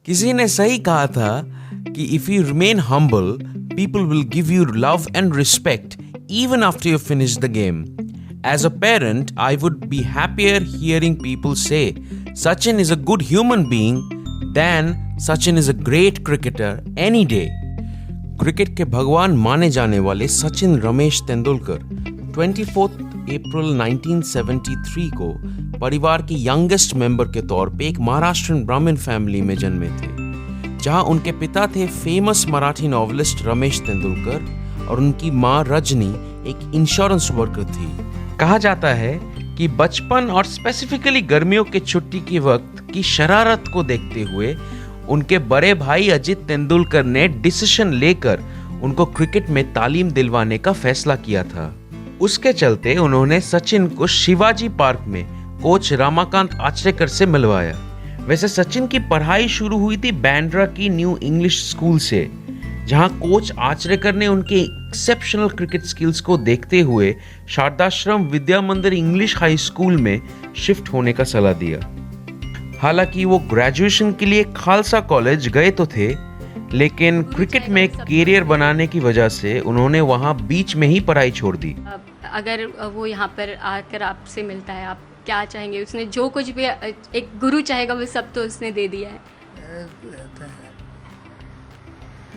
किसी ने सही कहा था कि if you remain humble, people will give you love and respect even after you finish the game. As a parent, I would be happier hearing people say Sachin is a good human being than Sachin is a great cricketer any day. Cricket के भगवान माने जाने वाले सचिन रमेश तेंदुलकर 24 अप्रैल 1973 को परिवार के youngest member के तौर पे एक महाराष्ट्रन ब्राह्मण फैमिली में जन्मे थे, जहां उनके पिता थे फेमस मराठी नॉवेलिस्ट रमेश तेंदुलकर और उनकी मां रजनी एक इंश्योरेंस वर्कर थी। कहा जाता है कि बचपन और स्पेसिफिकली गर्मियों के छुट्टी के वक्त की शरारत को देखते हुए उनके बड़े भाई अजित तेंदुलकर ने डिसीजन लेकर उनको क्रिकेट में तालीम दिलवाने का फैसला किया था। उसके चलते उन्होंने सचिन को शिवाजी पार्क में कोच रमाकांत आचरेकर से मिलवाया। वैसे सचिन की पढ़ाई शुरू हुई थी बैंड्रा की न्यू इंग्लिश स्कूल से, जहां कोच आचरेकर ने उनके एक्सेप्शनल क्रिकेट स्किल्स को देखते हुए शारदाश्रम विद्या मंदिर इंग्लिश हाई स्कूल में शिफ्ट होने का सलाह दिया। हालांकि वो ग्रेजुएशन के लिए खालसा कॉलेज गए तो थे, लेकिन क्रिकेट में कैरियर बनाने की वजह से उन्होंने वहां बीच में ही पढ़ाई छोड़ दी। अगर वो यहाँ पर आकर आपसे मिलता है, आप क्या चाहेंगे? उसने जो कुछ भी एक गुरु चाहेगा वो सब तो उसने दे दिया है।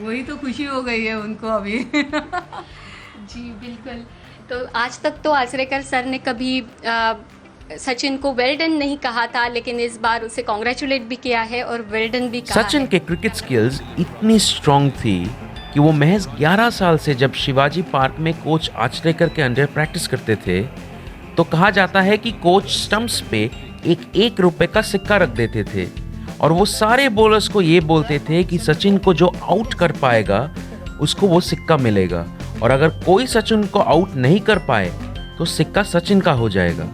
वही तो खुशी हो गई है उनको अभी। जी बिल्कुल। तो आज तक तो आचरेकर सर ने कभी सचिन को वेल डन नहीं कहा था, लेकिन इस बार उसे कॉन्ग्रेचुलेट भी किया है और वेल डन भी कहा सचिन है। के क्रिकेट स्किल्स इतनी स्ट्रांग थी कि वो महज 11 साल से जब शिवाजी पार्क में कोच आचरेकर के अंडर प्रैक्टिस करते थे, तो कहा जाता है कि कोच स्टंप्स पे एक रुपए का सिक्का रख देते थे और वो सारे बॉलर्स को ये बोलते थे कि सचिन को जो आउट कर पाएगा उसको वो सिक्का मिलेगा, और अगर कोई सचिन को आउट नहीं कर पाए तो सिक्का सचिन का हो जाएगा।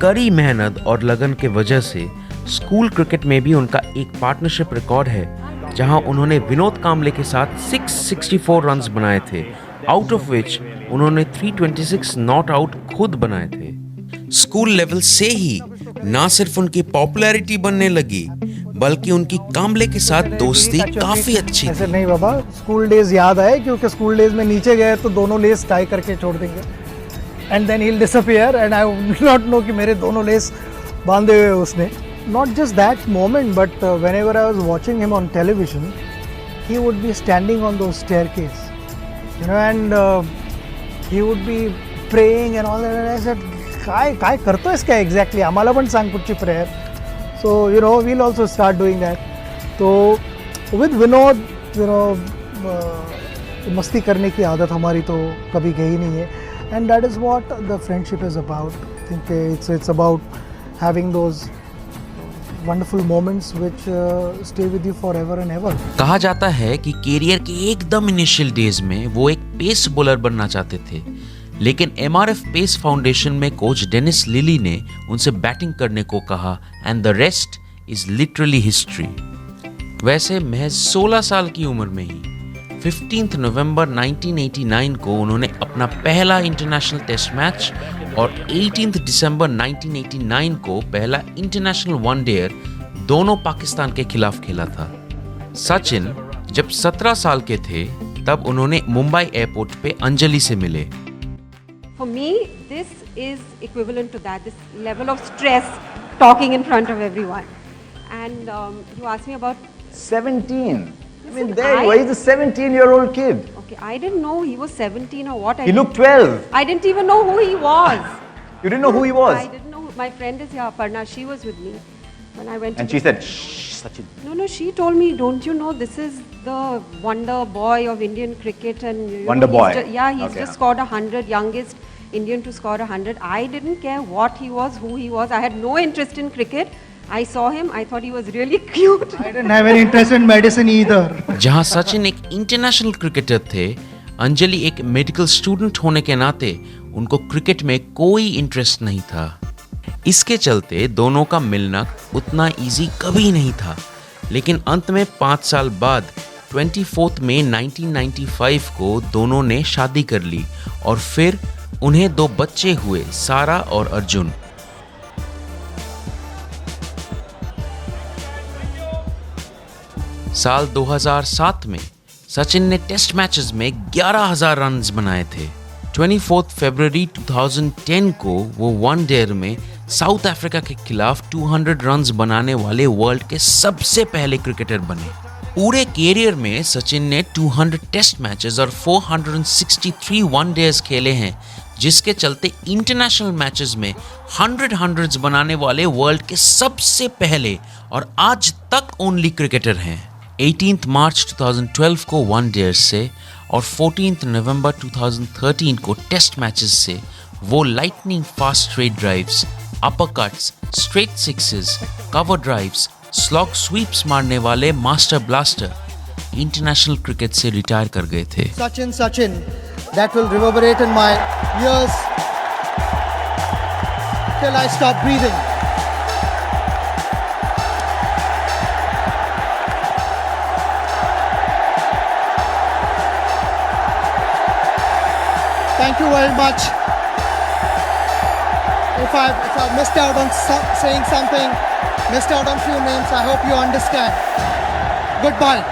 कड़ी मेहनत और लगन के वजह से स्कूल क्रिकेट में भी उनका एक पार्टनरशिप रिकॉर्ड है, जहां उन्होंने विनोद कांबले के साथ 664 रन्स बनाए थे, आउट ऑफ विच उन्होंने 326 नॉट आउट खुद बनाए थे। स्कूल लेवल से ही ना सिर्फ उनकी पॉपुलैरिटी बनने लगी, बल्कि उनकी कांबले के साथ दोस्ती काफी अच्छी थी। ऐसे नहीं बाबा, स्कूल डेज याद आए, क्योंकि स्कूल डेज में नीचे गए तो दोनों लेस टाई करके छोड़ देंगे and then he'll disappear and I will not know कि मेरे दोनों लेस बांधे हुए उसने। Not just that moment, but whenever I was watching him on television, he would be standing on those staircase, and he would be praying and all that. And I said, काय करतोयस काय exactly? आम्हाला पण सांग कुठची prayer. So we'll also start doing that. तो with Vinod, मस्ती करने की आदत हमारी तो कभी गई नहीं है। And that is what the friendship is about. I think it's about having those wonderful moments which stay with you forever and ever. कहा जाता है कि कैरियर के एकदम इनिशियल डेज में वो एक पेस बॉलर बनना चाहते थे, लेकिन एमआरएफ पेस फाउंडेशन में कोच डेनिस लिली ने उनसे बैटिंग करने को कहा, and the rest is literally history. वैसे महज 16 साल की उम्र में ही 15 नवंबर 1989 को उन्होंने अपना पहला इंटरनेशनल टेस्ट मैच और 18 दिसंबर 1989 को पहला इंटरनेशनल वनडेयर दोनों पाकिस्तान के खिलाफ खेला था। सचिन जब 17 साल के थे तब उन्होंने मुंबई एयरपोर्ट पे अंजलि से मिले। For me, this is equivalent to that, this level of stress, talking in front of everyone. And you asked me about 17. I mean, Listen, there you are. He's a 17-year-old kid. Okay, I didn't know he was 17 or what. He looked 12. I didn't even know who he was. You didn't know who he was? I didn't know. My friend is here, Aparna. She was with me when I went. And to she said, shh, Sachin. No, she told me, don't you know this is the wonder boy of Indian cricket, and Wonder boy. He's Okay. just scored 100, youngest Indian to score 100. I didn't care what he was, who he was. I had no interest in cricket. I saw him, I thought he was really cute. I didn't have any interest in medicine either. जहां सचिन एक international cricketer थे, अंजलि एक medical student होने के नाते उनको cricket में कोई इंटरेस्ट नहीं था। इसके चलते दोनों का मिलना उतना इजी कभी नहीं था, लेकिन अंत में 5 साल बाद 24 मई 1995 को दोनों ने शादी कर ली और फिर उन्हें 2 बच्चे हुए, सारा और अर्जुन। साल 2007 में सचिन ने टेस्ट मैचेस में 11,000 रन बनाए थे। 24 फरवरी 2010 को वो वनडेयर में साउथ अफ्रीका के खिलाफ 200 रन बनाने वाले वर्ल्ड के सबसे पहले क्रिकेटर बने। पूरे कैरियर में सचिन ने 200 टेस्ट मैचेस और 463 वनडेयर्स खेले हैं, जिसके चलते इंटरनेशनल मैचेस में 100 बनाने वाले वर्ल्ड के सबसे पहले और आज तक ओनली क्रिकेटर हैं। 18 मार्च 2012 को वनडेयर्स से और 14 नवंबर 2013 को टेस्ट मैचेस से वो lightning fast straight drives, अपरकट्स, straight sixes, cover drives, slog sweeps मारने वाले मास्टर ब्लास्टर इंटरनेशनल क्रिकेट से रिटायर कर गए थे। Sachin, that will reverberate in my ears till I stop breathing. Thank you very much. If I've missed out on saying something, missed out on few names, I hope you understand. Goodbye.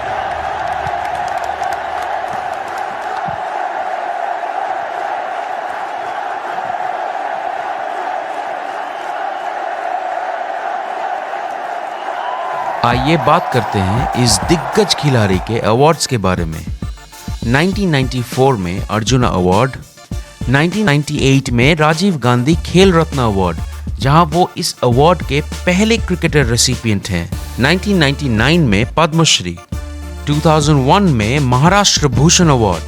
आइए बात करते हैं इस दिग्गज खिलाड़ी के awards के बारे में। 1994 में अर्जुन अवार्ड, 1998 में राजीव गांधी खेल रत्न अवार्ड, जहां वो इस अवार्ड के पहले क्रिकेटर रेसिपिएंट हैं। 1999 में पद्मश्री, 2001 में महाराष्ट्र भूषण अवार्ड,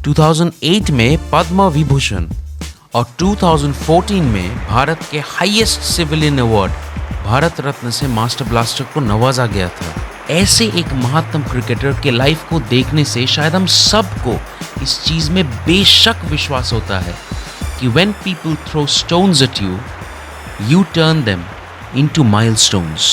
2008 में पद्म विभूषण और 2014 में भारत के highest civilian award Bharat Ratna से मास्टर ब्लास्टर को नवाजा गया था। ऐसे एक महानतम क्रिकेटर के लाइफ को देखने से शायद हम सबको इस चीज में बेशक विश्वास होता है कि when people throw stones at you, you turn them into milestones.